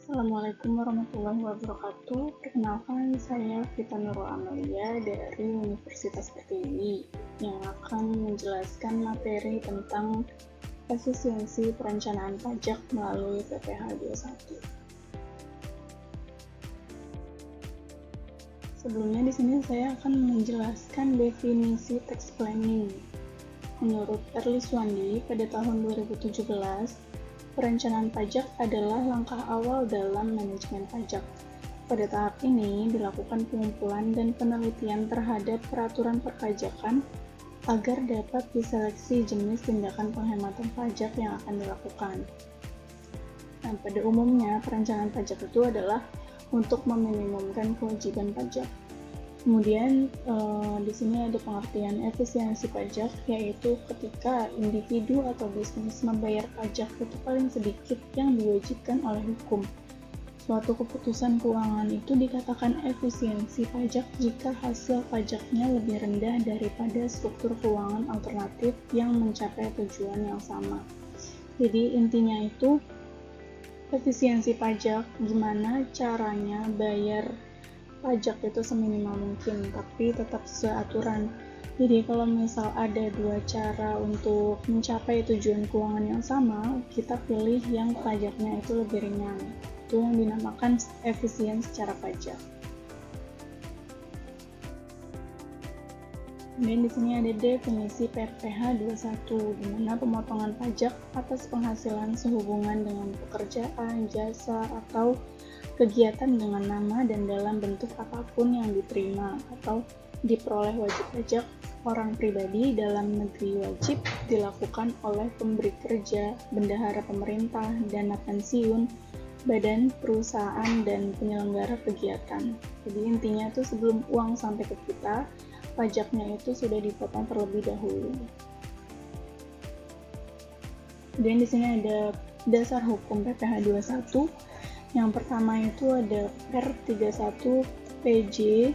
Assalamualaikum warahmatullahi wabarakatuh. Perkenalkan, saya Vita Nurul Amalia dari Universitas Pertiwi yang akan menjelaskan materi tentang efisiensi perencanaan pajak melalui PPh 21. Sebelumnya di sini saya akan menjelaskan definisi tax planning. Menurut Erly Swandi pada tahun 2017, perencanaan pajak adalah langkah awal dalam manajemen pajak. Pada tahap ini dilakukan pengumpulan dan penelitian terhadap peraturan perpajakan agar dapat diseleksi jenis tindakan penghematan pajak yang akan dilakukan. Nah, pada umumnya perencanaan pajak itu adalah untuk meminimumkan kewajiban pajak. Kemudian di sini ada pengertian efisiensi pajak, yaitu ketika individu atau bisnis membayar pajak itu paling sedikit yang diwajibkan oleh hukum. Suatu keputusan keuangan itu dikatakan efisiensi pajak jika hasil pajaknya lebih rendah daripada struktur keuangan alternatif yang mencapai tujuan yang sama. Jadi intinya itu efisiensi pajak, gimana caranya bayar pajak itu seminimal mungkin, tapi tetap sesuai aturan. Jadi kalau misal ada dua cara untuk mencapai tujuan keuangan yang sama, kita pilih yang pajaknya itu lebih ringan. Itu yang dinamakan efisien secara pajak. Kemudian di sini ada definisi PPh 21, di mana pemotongan pajak atas penghasilan sehubungan dengan pekerjaan, jasa, atau kegiatan dengan nama dan dalam bentuk apapun yang diterima atau diperoleh wajib pajak orang pribadi dalam negeri wajib dilakukan oleh pemberi kerja, bendahara pemerintah, dana pensiun, badan perusahaan, dan penyelenggara kegiatan. Jadi intinya tuh sebelum uang sampai ke kita, pajaknya itu sudah dipotong terlebih dahulu. Kemudian di sini ada dasar hukum PPh 21. Yang pertama itu ada Per 31 PJ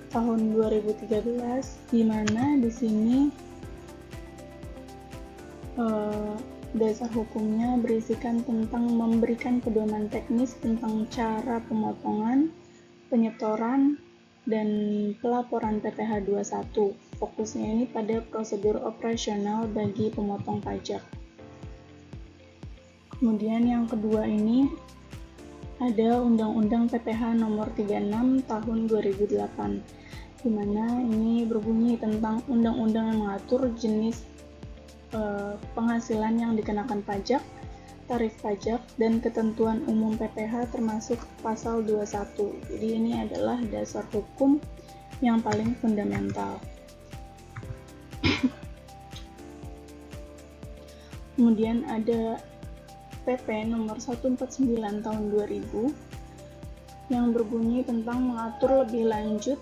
tahun 2013, di mana di sini dasar hukumnya berisikan tentang memberikan pedoman teknis tentang cara pemotongan, penyetoran, dan pelaporan PPh 21. Fokusnya ini pada prosedur operasional bagi pemotong pajak. Kemudian yang kedua ini ada Undang-Undang PPh nomor 36 tahun 2008, di mana ini berbunyi tentang undang-undang yang mengatur jenis penghasilan yang dikenakan pajak, tarif pajak, dan ketentuan umum PPh termasuk pasal 21. Jadi ini adalah dasar hukum yang paling fundamental. Kemudian ada PP nomor 149 tahun 2000 yang berbunyi tentang mengatur lebih lanjut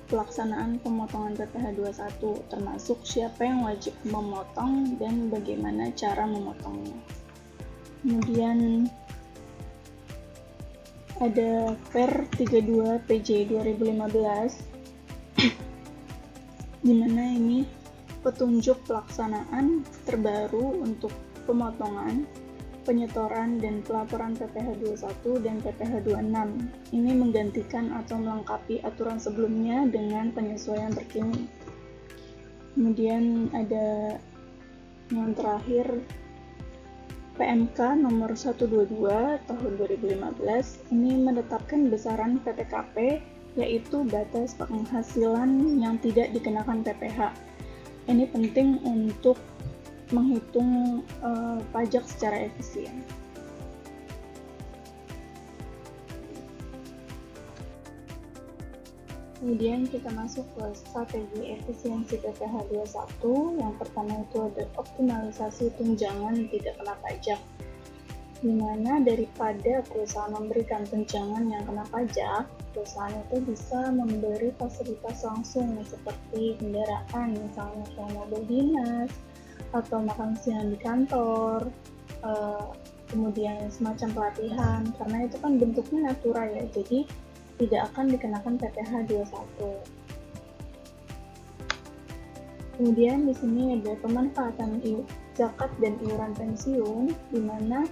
pelaksanaan pemotongan PPh 21, termasuk siapa yang wajib memotong dan bagaimana cara memotongnya. Kemudian ada Per 32 PJ 2015 di mana ini petunjuk pelaksanaan terbaru untuk pemotongan, penyetoran, dan pelaporan PPh 21 dan PPh 26. Ini menggantikan atau melengkapi aturan sebelumnya dengan penyesuaian terkini. Kemudian ada yang terakhir PMK nomor 122 tahun 2015. Ini menetapkan besaran PPKP, yaitu batas penghasilan yang tidak dikenakan PPh. Ini penting untuk menghitung pajak secara efisien. Kemudian kita masuk ke strategi efisiensi PPh 21. Yang pertama itu ada optimalisasi tunjangan tidak kena pajak, di mana daripada perusahaan memberikan tunjangan yang kena pajak, perusahaan itu bisa memberi fasilitas langsung seperti kendaraan, misalnya kayak mobil dinas, atau makan siang di kantor, kemudian semacam pelatihan, karena itu kan bentuknya natural ya, jadi tidak akan dikenakan PPh 21. Kemudian di sini ada pemanfaatan zakat dan iuran pensiun, di mana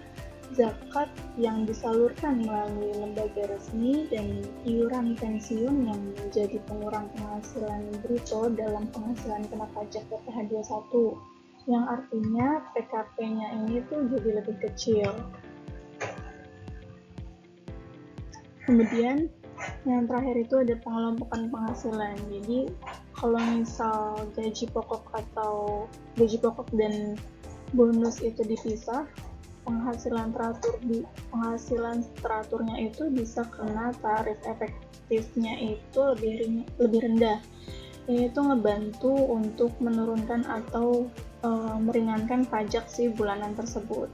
zakat yang disalurkan melalui lembaga resmi, dan iuran pensiun yang menjadi pengurang penghasilan bruto dalam penghasilan kena pajak PPh 21, yang artinya PKP-nya ini tuh jadi lebih kecil. Kemudian yang terakhir itu ada pengelompokan penghasilan. Jadi kalau misal gaji pokok dan bonus itu dipisah, penghasilan teraturnya itu bisa kena tarif efektifnya itu lebih rendah. Ini itu ngebantu untuk menurunkan atau meringankan pajak si bulanan tersebut.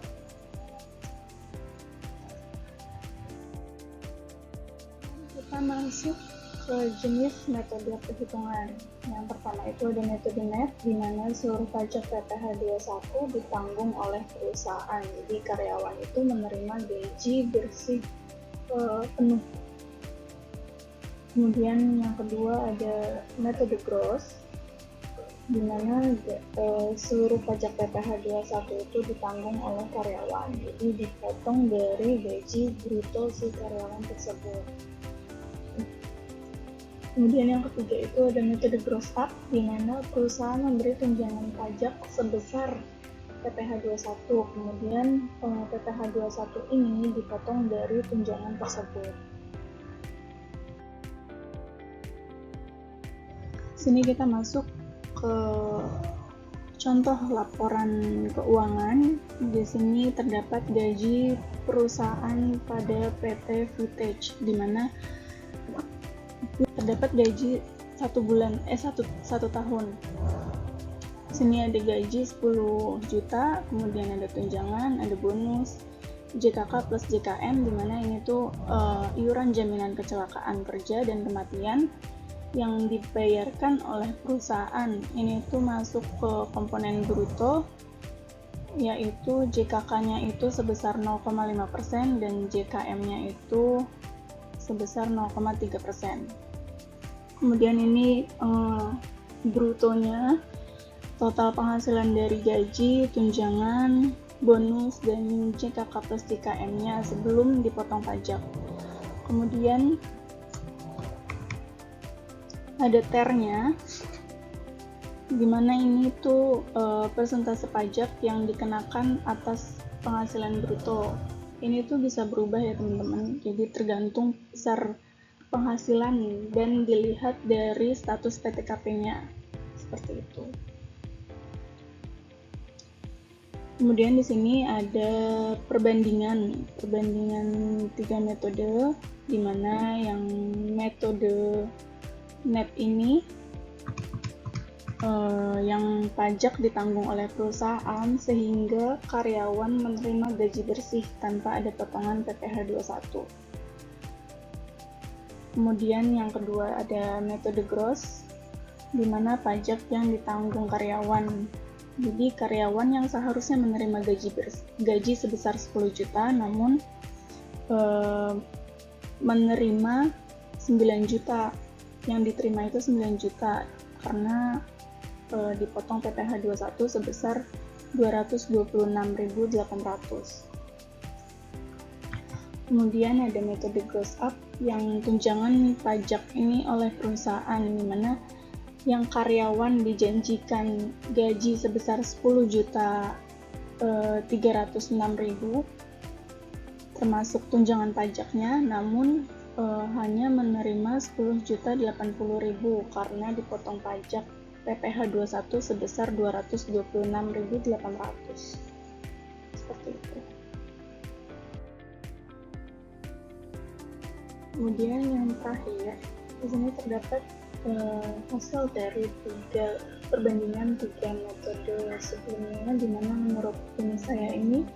Kita masuk ke jenis metode perhitungan. Yang pertama itu ada metode net, di mana seluruh pajak PPh 21 ditanggung oleh perusahaan. Jadi karyawan itu menerima gaji bersih penuh. Kemudian yang kedua ada metode gross, di mana seluruh pajak PPh 21 itu ditanggung oleh karyawan. Jadi dipotong dari gaji bruto si karyawan tersebut. Kemudian yang ketiga itu ada metode gross up, di mana perusahaan memberi tunjangan pajak sebesar PPh 21. Kemudian PPh 21 ini dipotong dari tunjangan tersebut. Sini kita masuk ke contoh laporan keuangan. Di sini terdapat gaji perusahaan pada PT Footage, di mana terdapat gaji satu tahun. Sini ada gaji 10 juta, kemudian ada tunjangan, ada bonus, JKK plus JKM, di mana ini tuh iuran jaminan kecelakaan kerja dan kematian yang dibayarkan oleh perusahaan. Ini tuh masuk ke komponen bruto, yaitu JKK-nya itu sebesar 0,5% dan JKM-nya itu sebesar 0,3%. Kemudian ini brutonya, total penghasilan dari gaji, tunjangan, bonus, dan JKK plus JKM-nya sebelum dipotong pajak. Kemudian ada TER-nya, dimana ini tuh persentase pajak yang dikenakan atas penghasilan bruto. Ini tuh bisa berubah ya teman-teman, jadi tergantung besar penghasilan dan dilihat dari status PTKP-nya, seperti itu. Kemudian di sini ada perbandingan 3 metode, di mana yang metode net ini yang pajak ditanggung oleh perusahaan sehingga karyawan menerima gaji bersih tanpa ada potongan PPh 21. Kemudian yang kedua ada metode gross, di mana pajak yang ditanggung karyawan. Jadi karyawan yang seharusnya menerima gaji sebesar 10 juta namun menerima 9 juta. Yang diterima itu 9 juta karena dipotong PPh 21 sebesar 226.800. Kemudian ada metode gross up yang tunjangan pajak ini oleh perusahaan, di mana yang karyawan dijanjikan gaji sebesar 10 juta 306.000 termasuk tunjangan pajaknya, namun hanya menerima 10 juta 80.000 karena dipotong pajak PPh 21 sebesar 226.800. Seperti itu. Kemudian yang terakhir, di sini terdapat hasil dari perbandingan 3 metode sebelumnya, di mana menurut opini saya ini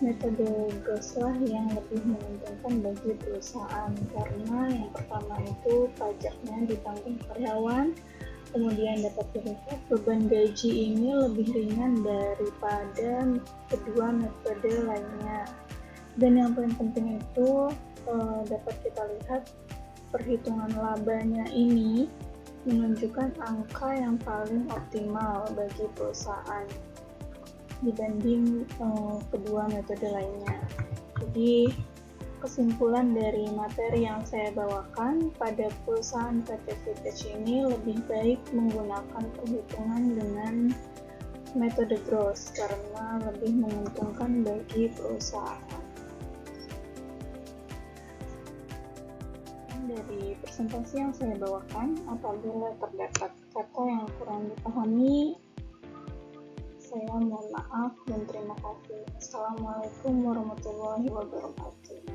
metode gross lah yang lebih menguntungkan bagi perusahaan, karena yang pertama itu pajaknya ditanggung karyawan, kemudian dapat dilihat beban gaji ini lebih ringan daripada kedua metode lainnya, dan yang paling penting itu dapat kita lihat perhitungan labanya ini menunjukkan angka yang paling optimal bagi perusahaan. dibanding kedua metode lainnya. Jadi kesimpulan dari materi yang saya bawakan, pada perusahaan PT Vintage ini lebih baik menggunakan perhitungan dengan metode gross karena lebih menguntungkan bagi perusahaan. Dari presentasi yang saya bawakan, apabila terdapat kata yang kurang dipahami, saya mohon maaf dan terima kasih. Assalamualaikum warahmatullahi wabarakatuh.